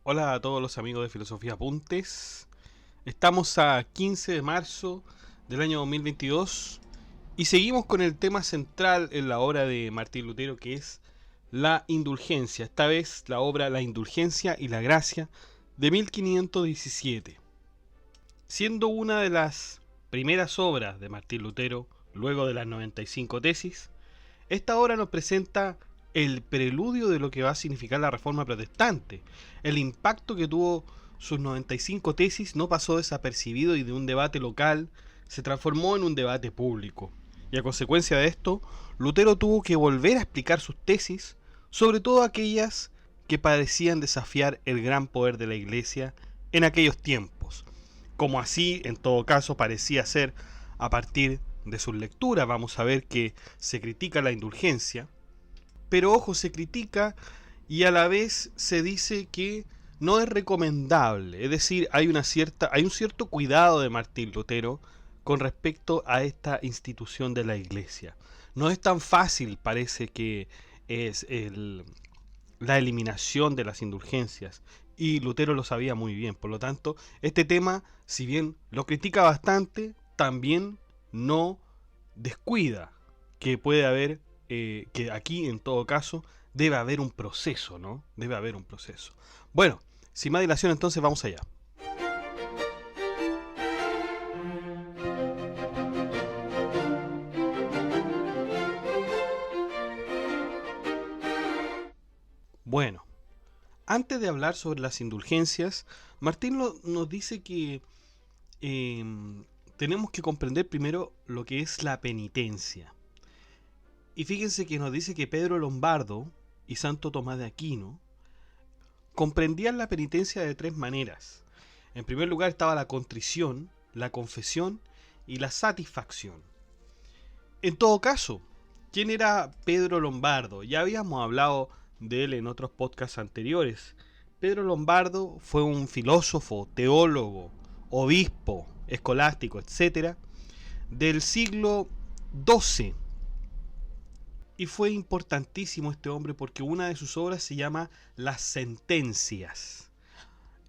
Hola a todos los amigos de Filosofía Apuntes. Estamos a 15 de marzo del año 2022 y seguimos con el tema central en la obra de Martín Lutero, que es la indulgencia. Esta vez la obra La Indulgencia y la Gracia de 1517. Siendo una de las primeras obras de Martín Lutero, luego de las 95 tesis, esta obra nos presenta el preludio de lo que va a significar la Reforma Protestante. El impacto que tuvo sus 95 tesis no pasó desapercibido y de un debate local se transformó en un debate público. Y a consecuencia de esto, Lutero tuvo que volver a explicar sus tesis, sobre todo aquellas que parecían desafiar el gran poder de la Iglesia en aquellos tiempos. Como así, en todo caso, parecía ser a partir de sus lecturas. Vamos a ver que se critica la indulgencia, pero ojo, se critica y a la vez se dice que no es recomendable. Es decir, hay un cierto cuidado de Martín Lutero con respecto a esta institución de la Iglesia. No es tan fácil, parece que es la eliminación de las indulgencias, y Lutero lo sabía muy bien. Por lo tanto, este tema, si bien lo critica bastante, también no descuida que puede haber, que aquí en todo caso debe haber un proceso, ¿no? Debe haber un proceso. Bueno, sin más dilación, entonces vamos allá. Bueno, antes de hablar sobre las indulgencias, Martín nos dice que eh, tenemos que comprender primero lo que es la penitencia. Y fíjense que nos dice que Pedro Lombardo y Santo Tomás de Aquino comprendían la penitencia de tres maneras. En primer lugar estaba la contrición, la confesión y la satisfacción. En todo caso, ¿quién era Pedro Lombardo? Ya habíamos hablado de él en otros podcasts anteriores. Pedro Lombardo fue un filósofo, teólogo, obispo, escolástico, etc., del siglo XII. Y fue importantísimo este hombre porque una de sus obras se llama Las Sentencias.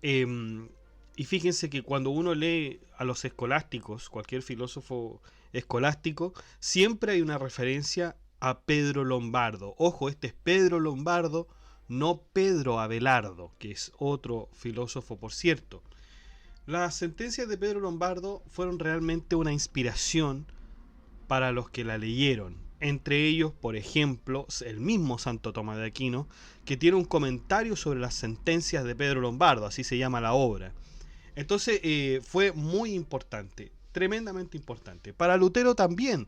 Y fíjense que cuando uno lee a los escolásticos, cualquier filósofo escolástico, siempre hay una referencia a Pedro Lombardo. Ojo, este es Pedro Lombardo, no Pedro Abelardo, que es otro filósofo, por cierto. Las sentencias de Pedro Lombardo fueron realmente una inspiración para los que la leyeron. Entre ellos, por ejemplo, el mismo Santo Tomás de Aquino, que tiene un comentario sobre las sentencias de Pedro Lombardo, así se llama la obra. Entonces fue muy importante, tremendamente importante. Para Lutero también.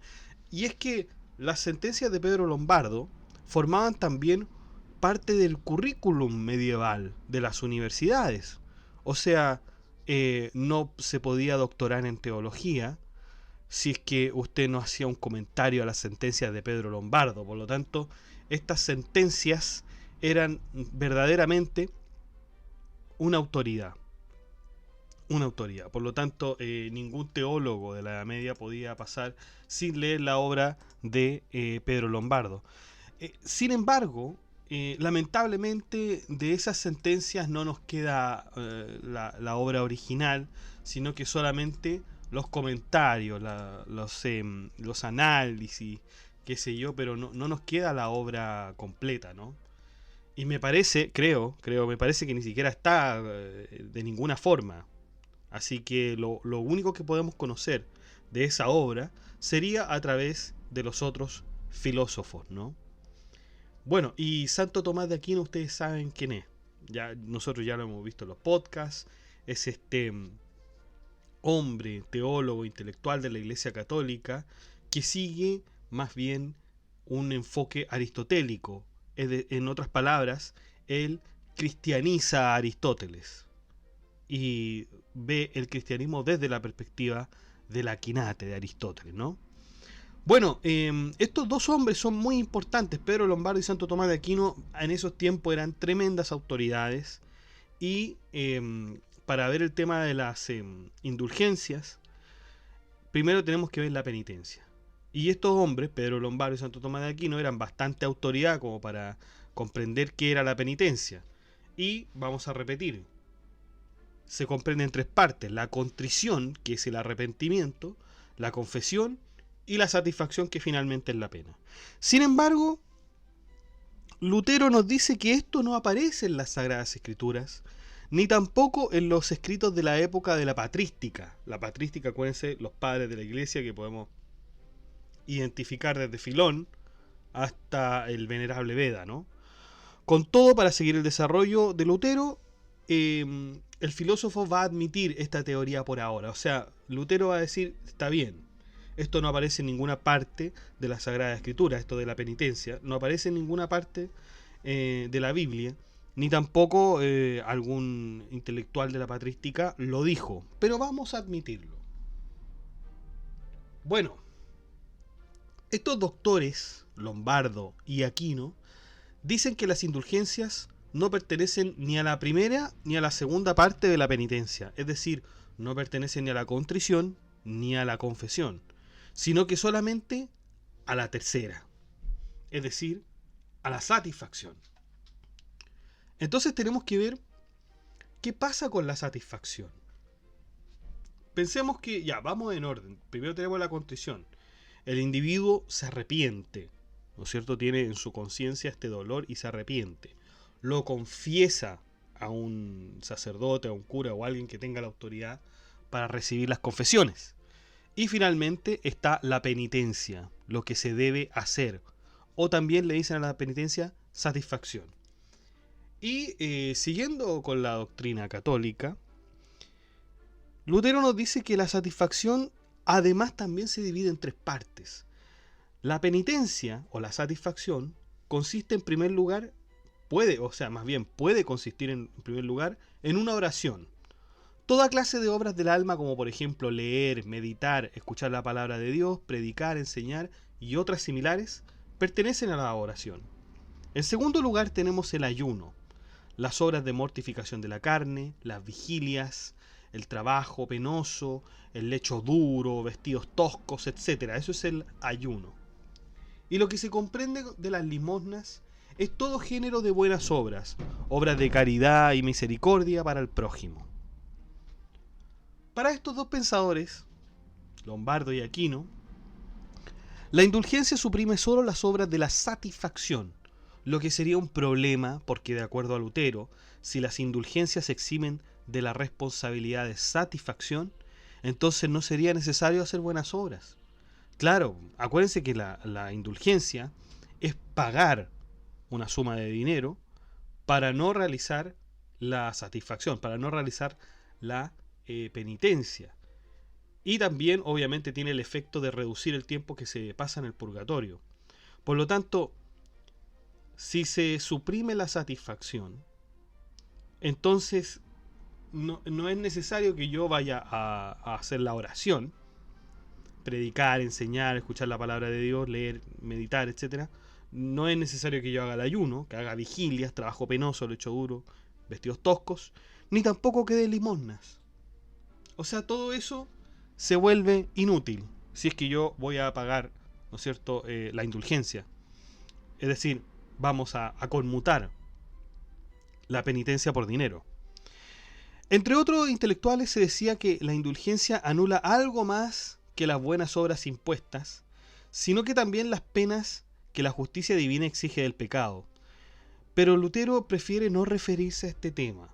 Y es que las sentencias de Pedro Lombardo formaban también parte del currículum medieval de las universidades. O sea, no se podía doctorar en teología si es que usted no hacía un comentario a las sentencias de Pedro Lombardo. Por lo tanto, estas sentencias eran verdaderamente una autoridad. Una autoridad. Por lo tanto, ningún teólogo de la Edad Media podía pasar sin leer la obra de Pedro Lombardo. Sin embargo, lamentablemente de esas sentencias no nos queda la obra original, sino que solamente los comentarios, los análisis, qué sé yo, pero no nos queda la obra completa, ¿no? Y me parece, me parece que ni siquiera está de ninguna forma. Así que lo único que podemos conocer de esa obra sería a través de los otros filósofos, ¿no? Bueno, y Santo Tomás de Aquino, ustedes saben quién es. Nosotros ya lo hemos visto en los podcasts. Es este hombre, teólogo, intelectual de la Iglesia Católica, que sigue más bien un enfoque aristotélico. En otras palabras, él cristianiza a Aristóteles y ve el cristianismo desde la perspectiva de la quinate de Aristóteles, ¿no? Bueno, estos dos hombres son muy importantes. Pedro Lombardo y Santo Tomás de Aquino en esos tiempos eran tremendas autoridades. Y para ver el tema de las indulgencias, primero tenemos que ver la penitencia. Y estos hombres, Pedro Lombardo y Santo Tomás de Aquino, eran bastante autoridad como para comprender qué era la penitencia. Y vamos a repetir, se comprende en tres partes: la contrición, que es el arrepentimiento, la confesión y la satisfacción, que finalmente es la pena. Sin embargo, Lutero nos dice que esto no aparece en las Sagradas Escrituras, ni tampoco en los escritos de la época de la patrística. La patrística, acuérdense, los padres de la iglesia que podemos identificar desde Filón hasta el venerable Beda, ¿no? Con todo, para seguir el desarrollo de Lutero, el filósofo va a admitir esta teoría por ahora. O sea, Lutero va a decir, está bien, esto no aparece en ninguna parte de la Sagrada Escritura, esto de la penitencia, no aparece en ninguna parte de la Biblia, ni tampoco algún intelectual de la patrística lo dijo, pero vamos a admitirlo. Bueno, estos doctores, Lombardo y Aquino, dicen que las indulgencias no pertenecen ni a la primera ni a la segunda parte de la penitencia, es decir, no pertenecen ni a la contrición ni a la confesión, sino que solamente a la tercera, es decir, a la satisfacción. Entonces tenemos que ver qué pasa con la satisfacción. Pensemos que, ya, vamos en orden. Primero tenemos la contrición. El individuo se arrepiente, ¿no es cierto? Tiene en su conciencia este dolor y se arrepiente. Lo confiesa a un sacerdote, a un cura o a alguien que tenga la autoridad para recibir las confesiones. Y finalmente está la penitencia, lo que se debe hacer. O también le dicen a la penitencia satisfacción. Y siguiendo con la doctrina católica, Lutero nos dice que la satisfacción además también se divide en tres partes. La penitencia o la satisfacción consiste en primer lugar, puede consistir en primer lugar en una oración. Toda clase de obras del alma, como por ejemplo leer, meditar, escuchar la palabra de Dios, predicar, enseñar y otras similares, pertenecen a la oración. En segundo lugar tenemos el ayuno, las obras de mortificación de la carne, las vigilias, el trabajo penoso, el lecho duro, vestidos toscos, etc. Eso es el ayuno. Y lo que se comprende de las limosnas es todo género de buenas obras, obras de caridad y misericordia para el prójimo. Para estos dos pensadores, Lombardo y Aquino, la indulgencia suprime solo las obras de la satisfacción, lo que sería un problema porque, de acuerdo a Lutero, si las indulgencias se eximen de la responsabilidad de satisfacción, entonces no sería necesario hacer buenas obras. Claro, acuérdense que la indulgencia es pagar una suma de dinero para no realizar la satisfacción, para no realizar la penitencia. Y también, obviamente, tiene el efecto de reducir el tiempo que se pasa en el purgatorio. Por lo tanto, si se suprime la satisfacción, entonces no es necesario que yo vaya a hacer la oración, predicar, enseñar, escuchar la palabra de Dios, leer, meditar, etc. No es necesario que yo haga el ayuno, que haga vigilias, trabajo penoso, lecho duro, vestidos toscos, ni tampoco que dé limosnas. O sea, todo eso se vuelve inútil si es que yo voy a pagar, ¿no es cierto?, la indulgencia. Es decir, vamos a conmutar la penitencia por dinero. Entre otros intelectuales se decía que la indulgencia anula algo más que las buenas obras impuestas, sino que también las penas que la justicia divina exige del pecado. Pero Lutero prefiere no referirse a este tema.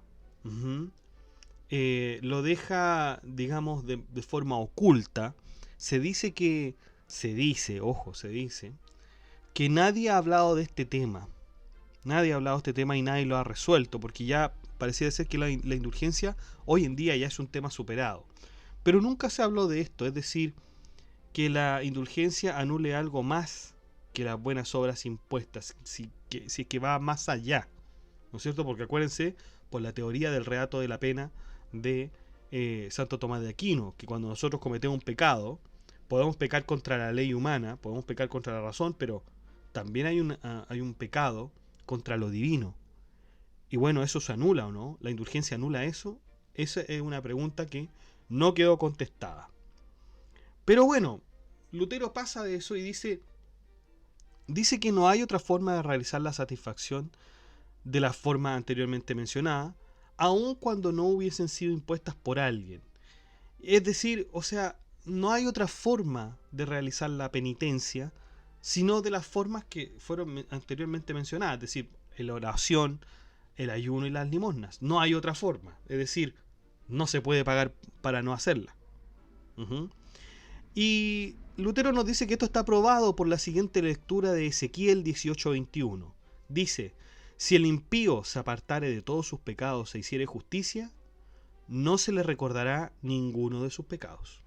Lo deja, digamos, de forma oculta. Se dice que nadie ha hablado de este tema. Nadie ha hablado de este tema y nadie lo ha resuelto, porque ya parecía ser que la indulgencia hoy en día ya es un tema superado. Pero nunca se habló de esto, es decir, que la indulgencia anule algo más que las buenas obras impuestas, si es que va más allá, ¿no es cierto? Porque acuérdense, por la teoría del reato de la pena de Santo Tomás de Aquino, que cuando nosotros cometemos un pecado, podemos pecar contra la ley humana, podemos pecar contra la razón, pero también hay un pecado contra lo divino. Y bueno, ¿eso se anula o no? ¿La indulgencia anula eso? Esa es una pregunta que no quedó contestada. Pero bueno, Lutero pasa de eso y dice que no hay otra forma de realizar la satisfacción de la forma anteriormente mencionada, aun cuando no hubiesen sido impuestas por alguien. Es decir, o sea, no hay otra forma de realizar la penitencia, sino de las formas que fueron anteriormente mencionadas, es decir, la oración, el ayuno y las limosnas. No hay otra forma, es decir, no se puede pagar para no hacerla. Y Lutero nos dice que esto está probado por la siguiente lectura de Ezequiel 18:21. Dice: si el impío se apartare de todos sus pecados e hiciere justicia, no se le recordará ninguno de sus pecados.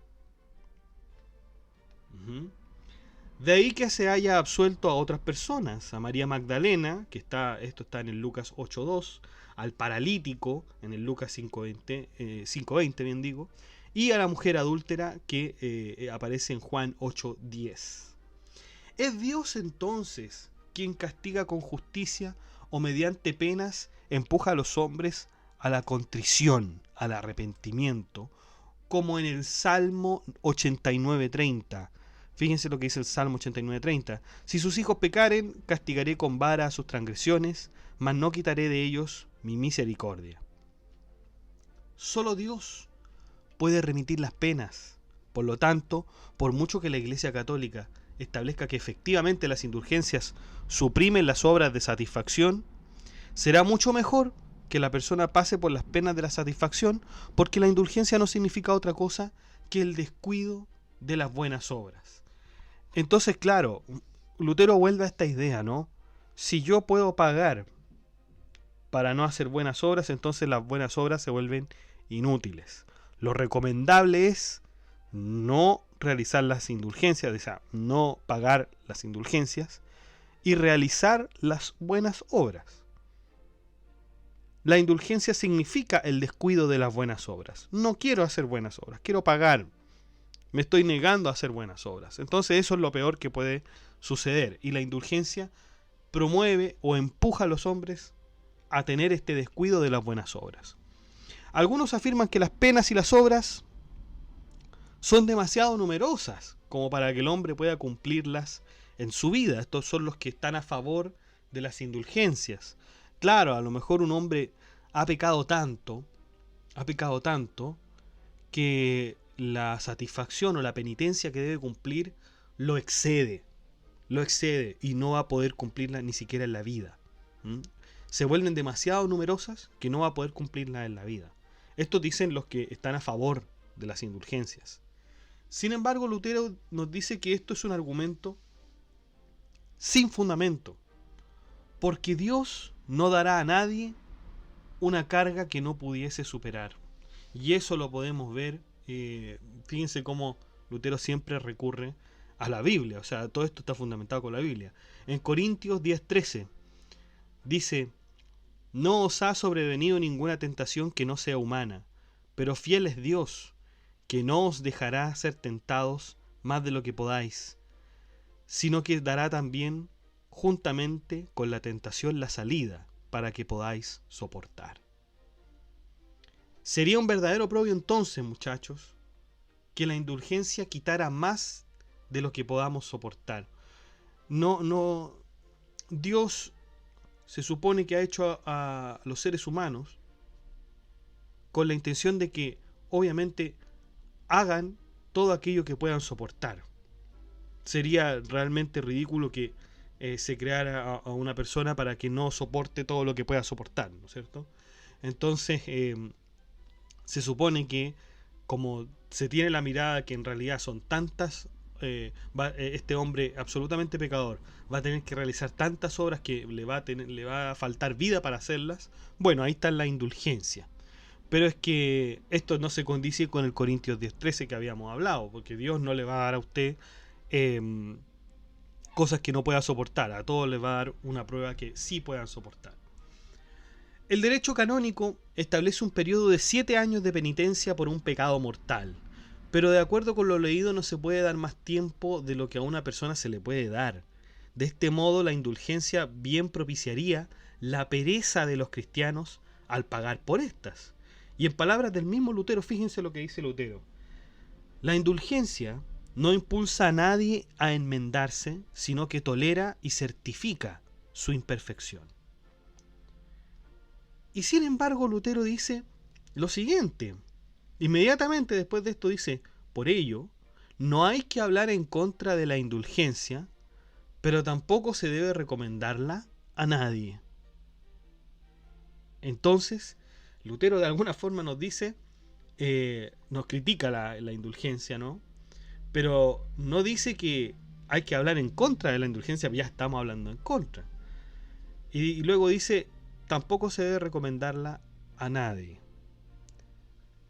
De ahí que se haya absuelto a otras personas, a María Magdalena, que esto está en el Lucas 8:2, al paralítico, en el Lucas 5:20, bien digo, y a la mujer adúltera que aparece en Juan 8:10. ¿Es Dios entonces quien castiga con justicia o mediante penas empuja a los hombres a la contrición, al arrepentimiento, como en el Salmo 89:30? Fíjense lo que dice el Salmo 89:30. Si sus hijos pecaren, castigaré con vara a sus transgresiones, mas no quitaré de ellos mi misericordia. Solo Dios puede remitir las penas. Por lo tanto, por mucho que la Iglesia Católica establezca que efectivamente las indulgencias suprimen las obras de satisfacción, será mucho mejor que la persona pase por las penas de la satisfacción, porque la indulgencia no significa otra cosa que el descuido de las buenas obras. Entonces, claro, Lutero vuelve a esta idea, ¿no? Si yo puedo pagar para no hacer buenas obras, entonces las buenas obras se vuelven inútiles. Lo recomendable es no realizar las indulgencias, o sea, no pagar las indulgencias y realizar las buenas obras. La indulgencia significa el descuido de las buenas obras. No quiero hacer buenas obras, quiero pagar. Me estoy negando a hacer buenas obras. Entonces eso es lo peor que puede suceder. Y la indulgencia promueve o empuja a los hombres a tener este descuido de las buenas obras. Algunos afirman que las penas y las obras son demasiado numerosas como para que el hombre pueda cumplirlas en su vida. Estos son los que están a favor de las indulgencias. Claro, a lo mejor un hombre ha pecado tanto que la satisfacción o la penitencia que debe cumplir lo excede y no va a poder cumplirla ni siquiera en la vida. Se vuelven demasiado numerosas que no va a poder cumplirla en la vida. Esto dicen los que están a favor de las indulgencias. Sin embargo, Lutero nos dice que esto es un argumento sin fundamento, porque Dios no dará a nadie una carga que no pudiese superar. Y eso lo podemos ver, fíjense cómo Lutero siempre recurre a la Biblia, o sea, todo esto está fundamentado con la Biblia. En Corintios 10:13 dice: no os ha sobrevenido ninguna tentación que no sea humana, pero fiel es Dios, que no os dejará ser tentados más de lo que podáis, sino que dará también juntamente con la tentación la salida, para que podáis soportar. Sería un verdadero oprobio entonces, muchachos, que la indulgencia quitara más de lo que podamos soportar. Dios se supone que ha hecho a los seres humanos con la intención de que, obviamente, hagan todo aquello que puedan soportar. Sería realmente ridículo que se creara a una persona para que no soporte todo lo que pueda soportar, ¿no es cierto? Entonces, se supone que, como se tiene la mirada que en realidad son tantas, este hombre absolutamente pecador va a tener que realizar tantas obras que le va a faltar vida para hacerlas. Bueno, ahí está la indulgencia. Pero es que esto no se condice con el Corintios 10:13 que habíamos hablado, porque Dios no le va a dar a usted cosas que no pueda soportar. A todos les va a dar una prueba que sí puedan soportar. El derecho canónico establece un periodo de 7 años de penitencia por un pecado mortal. Pero de acuerdo con lo leído no se puede dar más tiempo de lo que a una persona se le puede dar. De este modo la indulgencia bien propiciaría la pereza de los cristianos al pagar por estas. Y en palabras del mismo Lutero, fíjense lo que dice Lutero. La indulgencia no impulsa a nadie a enmendarse, sino que tolera y certifica su imperfección. Y sin embargo Lutero dice lo siguiente. Inmediatamente después de esto dice, por ello, no hay que hablar en contra de la indulgencia, pero tampoco se debe recomendarla a nadie. Entonces, Lutero de alguna forma nos dice, nos critica la indulgencia, ¿no? Pero no dice que hay que hablar en contra de la indulgencia, ya estamos hablando en contra. Y luego dice, tampoco se debe recomendarla a nadie.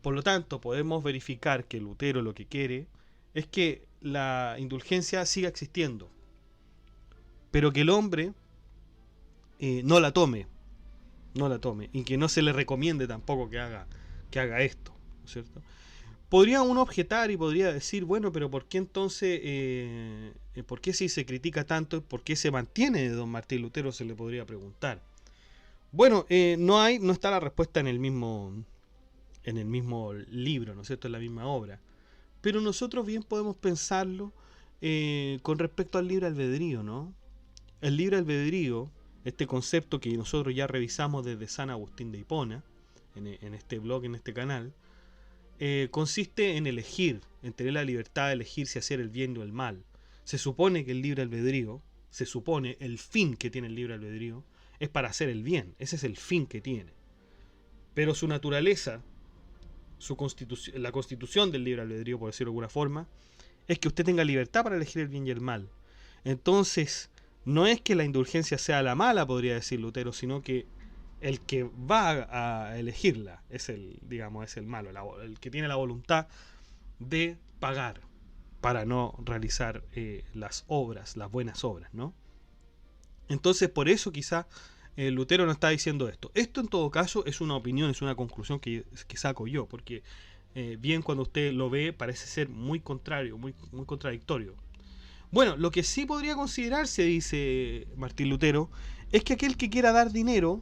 Por lo tanto, podemos verificar que Lutero lo que quiere es que la indulgencia siga existiendo, pero que el hombre no la tome, y que no se le recomiende tampoco que haga esto, ¿no es cierto? Podría uno objetar y podría decir, bueno, pero ¿por qué entonces, por qué si se critica tanto, por qué se mantiene de don Martín Lutero? Se le podría preguntar. Bueno, no está la respuesta en el mismo libro, ¿no es cierto?, en la misma obra. Pero nosotros bien podemos pensarlo con respecto al libre albedrío, ¿no? El libre albedrío, este concepto que nosotros ya revisamos desde San Agustín de Hipona, en este blog, en este canal, consiste en elegir, en tener la libertad de elegir si hacer el bien o el mal. Se supone que el libre albedrío, el fin que tiene el libre albedrío, es para hacer el bien. Ese es el fin que tiene. Pero su naturaleza, la constitución del libre albedrío, por decirlo de alguna forma, es que usted tenga libertad para elegir el bien y el mal. Entonces, no es que la indulgencia sea la mala, podría decir Lutero, sino que el que va a elegirla es el malo, el que tiene la voluntad de pagar para no realizar las buenas obras, ¿no? Entonces, por eso quizá Lutero no está diciendo esto. Esto en todo caso es una opinión, es una conclusión que saco yo, porque bien cuando usted lo ve parece ser muy contrario, muy contradictorio. Bueno, lo que sí podría considerarse, dice Martín Lutero, es que aquel que quiera dar dinero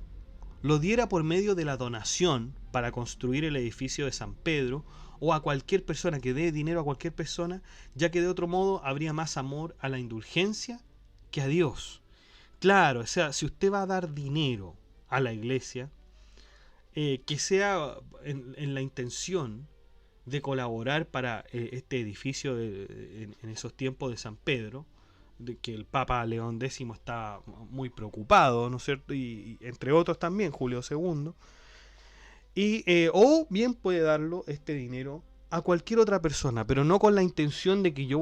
lo diera por medio de la donación para construir el edificio de San Pedro, o a cualquier persona que dé dinero a cualquier persona, ya que de otro modo habría más amor a la indulgencia que a Dios. Claro, o sea, si usted va a dar dinero a la iglesia, que sea en la intención de colaborar para este edificio en esos tiempos de San Pedro, de que el Papa León X está muy preocupado, ¿no es cierto? Y entre otros también, Julio II. O bien puede darlo este dinero a cualquier otra persona, pero no con la intención de que yo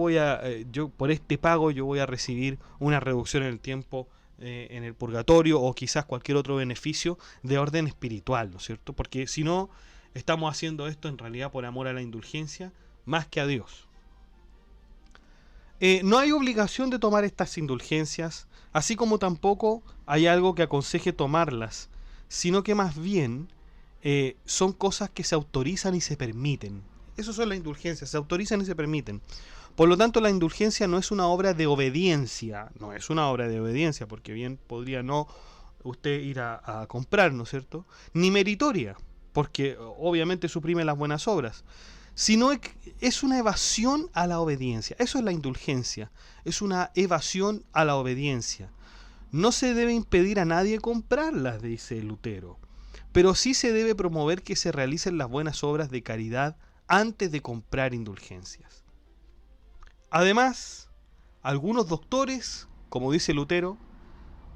por este pago yo voy a recibir una reducción en el tiempo en el purgatorio, o quizás cualquier otro beneficio de orden espiritual, ¿no es cierto? Porque si no, estamos haciendo esto en realidad por amor a la indulgencia más que a Dios. No hay obligación de tomar estas indulgencias, así como tampoco hay algo que aconseje tomarlas, sino que más bien son cosas que se autorizan y se permiten. Eso son las indulgencias, se autorizan y se permiten. Por lo tanto, la indulgencia no es una obra de obediencia, porque bien podría no usted ir a comprar, ¿no es cierto? Ni meritoria, porque obviamente suprime las buenas obras, sino es una evasión a la obediencia. Eso es la indulgencia, es una evasión a la obediencia. No se debe impedir a nadie comprarlas, dice Lutero, pero sí se debe promover que se realicen las buenas obras de caridad antes de comprar indulgencias. Además, algunos doctores, como dice Lutero,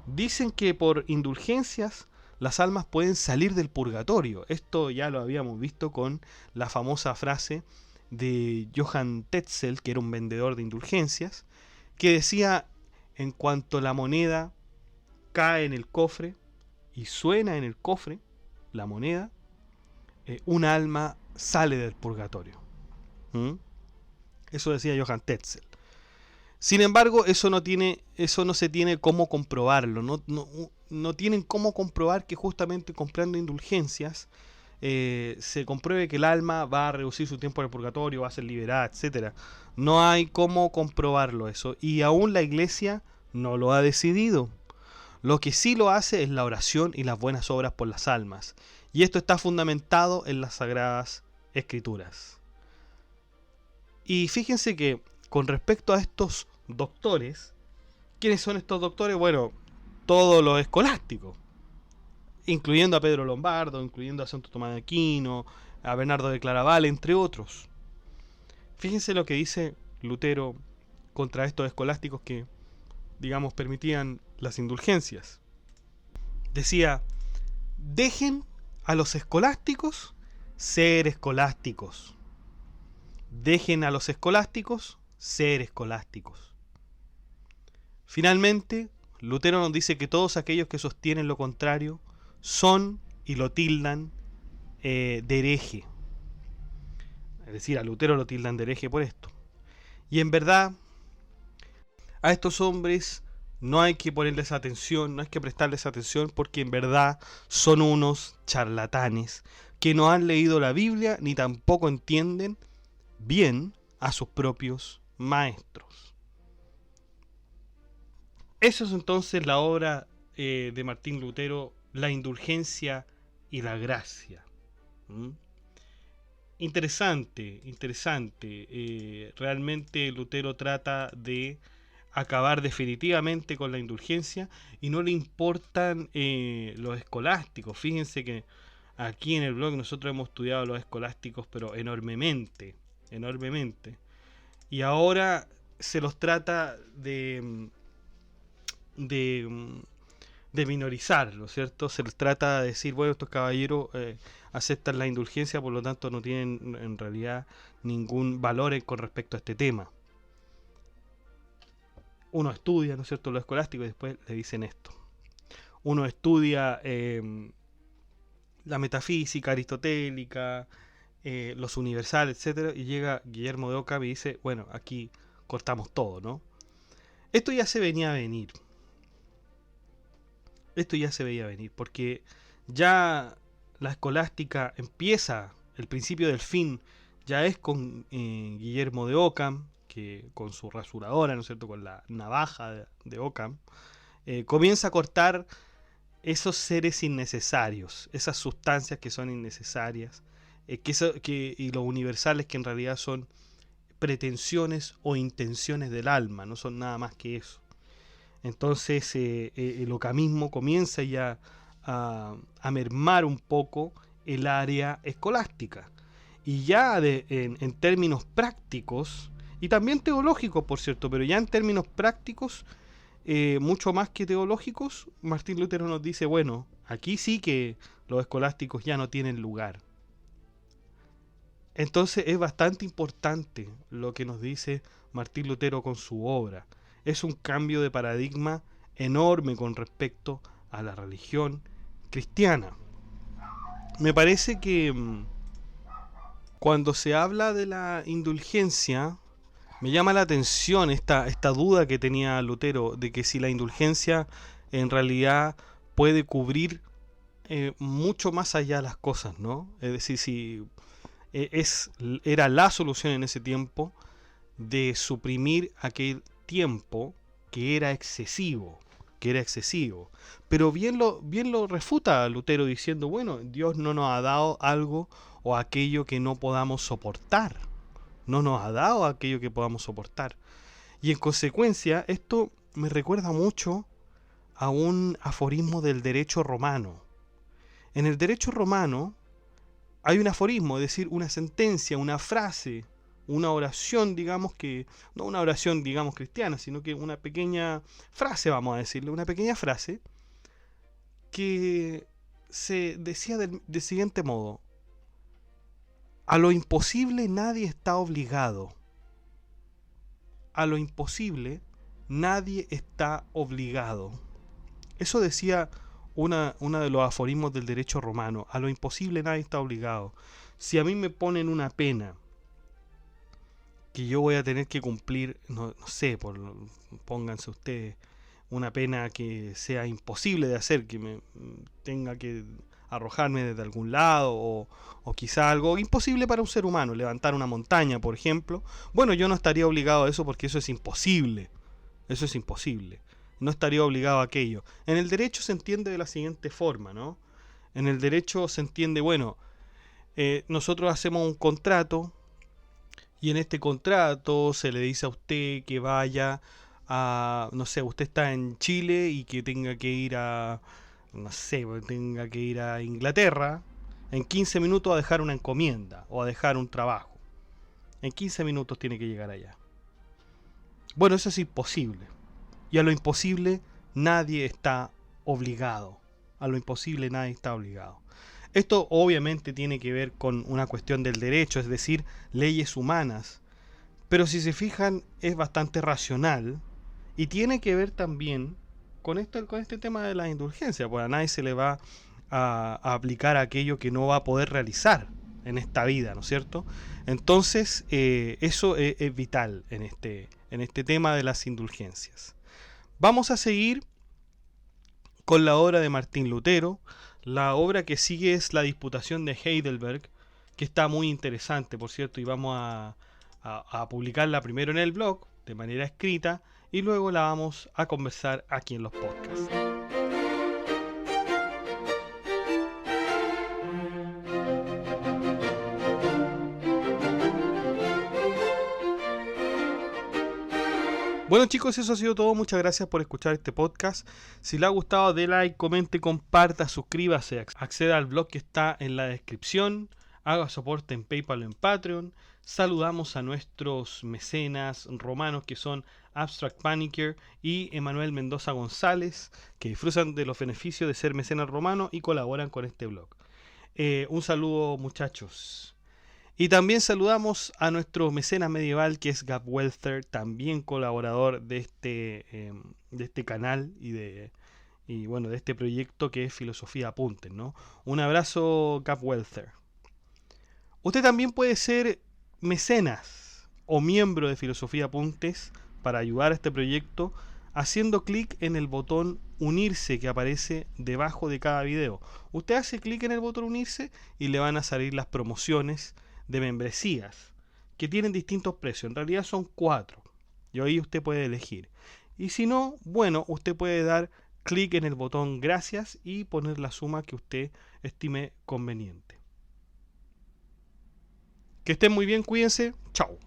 dicen que por indulgencias las almas pueden salir del purgatorio. Esto ya lo habíamos visto con la famosa frase de Johann Tetzel, que era un vendedor de indulgencias, que decía: en cuanto la moneda cae en el cofre y suena en el cofre la moneda, un alma sale del purgatorio. Eso decía Johann Tetzel. Sin embargo, eso no se tiene cómo comprobarlo. No tienen cómo comprobar que justamente comprando indulgencias se compruebe que el alma va a reducir su tiempo en el purgatorio, va a ser liberada, etcétera. No hay cómo comprobarlo eso. Y aún la iglesia no lo ha decidido. Lo que sí lo hace es la oración y las buenas obras por las almas. Y esto está fundamentado en las Sagradas Escrituras. Y fíjense que con respecto a estos doctores, ¿quiénes son estos doctores? Bueno, todos los escolásticos, incluyendo a Pedro Lombardo, incluyendo a Santo Tomás de Aquino, a Bernardo de Claraval, entre otros. Fíjense lo que dice Lutero contra estos escolásticos que, digamos, permitían las indulgencias. Decía: dejen a los escolásticos ser escolásticos. Dejen a los escolásticos ser escolásticos. Finalmente, Lutero nos dice que todos aquellos que sostienen lo contrario son y lo tildan de hereje. Es decir, a Lutero lo tildan de hereje por esto. Y en verdad, a estos hombres no hay que ponerles atención, no hay que prestarles atención, porque en verdad son unos charlatanes que no han leído la Biblia ni tampoco entienden bien a sus propios maestros. Eso es entonces la obra de Martín Lutero, la indulgencia y la gracia. Interesante. Realmente Lutero trata de acabar definitivamente con la indulgencia y no le importan los escolásticos. Fíjense que aquí en el blog nosotros hemos estudiado los escolásticos, pero enormemente. Y ahora se los trata de minorizar, ¿no es cierto? Se les trata de decir, bueno, estos caballeros aceptan la indulgencia, por lo tanto no tienen en realidad ningún valor con respecto a este tema. Uno estudia, ¿no es cierto?, lo escolástico y después le dicen esto. Uno estudia la metafísica aristotélica, los universales, etcétera, y llega Guillermo de Ockham y dice, bueno, aquí cortamos todo, ¿no? Esto ya se venía a venir. Esto ya se veía venir, porque ya la escolástica empieza, el principio del fin, ya es con Guillermo de Ockham, que con su rasuradora, ¿no es cierto?, con la navaja de Ockham, comienza a cortar esos seres innecesarios, esas sustancias que son innecesarias, y los universales que en realidad son pretensiones o intenciones del alma, no son nada más que eso. Entonces el occamismo comienza ya a mermar un poco el área escolástica. Y ya en términos prácticos, y también teológicos por cierto, pero ya en términos prácticos, mucho más que teológicos, Martín Lutero nos dice, bueno, aquí sí que los escolásticos ya no tienen lugar. Entonces es bastante importante lo que nos dice Martín Lutero con su obra. Es un cambio de paradigma enorme con respecto a la religión cristiana. Me parece que cuando se habla de la indulgencia, me llama la atención esta duda que tenía Lutero de que si la indulgencia en realidad puede cubrir mucho más allá de las cosas, ¿no? Es decir, si era la solución en ese tiempo de suprimir aquel tiempo que era excesivo. Pero bien lo refuta Lutero diciendo, bueno, Dios no nos ha dado algo o aquello que no podamos soportar. No nos ha dado aquello que podamos soportar. Y en consecuencia, esto me recuerda mucho a un aforismo del derecho romano. En el derecho romano hay un aforismo, es decir, una sentencia, una frase, una oración, digamos que, no una oración, digamos, cristiana, sino que una pequeña frase, vamos a decirle, una pequeña frase que se decía del siguiente modo: a lo imposible nadie está obligado. A lo imposible nadie está obligado. Eso decía una de los aforismos del derecho romano. A lo imposible nadie está obligado. Si a mí me ponen una pena que yo voy a tener que cumplir, no sé, pónganse ustedes, una pena que sea imposible de hacer, que me tenga que arrojarme desde algún lado o quizá algo imposible para un ser humano, levantar una montaña, por ejemplo. Bueno, yo no estaría obligado a eso porque eso es imposible. Eso es imposible. No estaría obligado a aquello. En el derecho se entiende de la siguiente forma, ¿no? En el derecho se entiende, bueno, nosotros hacemos un contrato y en este contrato se le dice a usted que vaya a, no sé, usted está en Chile y que tenga que ir a, no sé, tenga que ir a Inglaterra en 15 minutos a dejar una encomienda o a dejar un trabajo. En 15 minutos tiene que llegar allá. Bueno, eso es imposible. Y a lo imposible nadie está obligado. A lo imposible nadie está obligado. Esto obviamente tiene que ver con una cuestión del derecho, es decir, leyes humanas. Pero si se fijan, es bastante racional y tiene que ver también con este tema de la indulgencia, pues a nadie se le va a aplicar aquello que no va a poder realizar en esta vida, ¿no es cierto? Entonces, eso es vital en este tema de las indulgencias. Vamos a seguir con la obra de Martín Lutero. La obra que sigue es la Disputación de Heidelberg, que está muy interesante, por cierto, y vamos a publicarla primero en el blog, de manera escrita, y luego la vamos a conversar aquí en los podcasts. Bueno chicos, eso ha sido todo. Muchas gracias por escuchar este podcast. Si le ha gustado, dé like, comente, comparta, suscríbase, acceda al blog que está en la descripción, haga soporte en PayPal o en Patreon. Saludamos a nuestros mecenas romanos que son Abstract Panicker y Emanuel Mendoza González, que disfrutan de los beneficios de ser mecenas romanos y colaboran con este blog. Un saludo muchachos. Y también saludamos a nuestro mecenas medieval que es Gab Welther, también colaborador de este canal y bueno, de este proyecto que es Filosofía Apuntes, ¿no? Un abrazo, Gab Welther. Usted también puede ser mecenas o miembro de Filosofía Apuntes para ayudar a este proyecto haciendo clic en el botón unirse que aparece debajo de cada video. Usted hace clic en el botón unirse y le van a salir las promociones de membresías que tienen distintos precios. En realidad son 4 y ahí usted puede elegir. Y si no, bueno, usted puede dar clic en el botón gracias y poner la suma que usted estime conveniente. Que estén muy bien, cuídense, chao.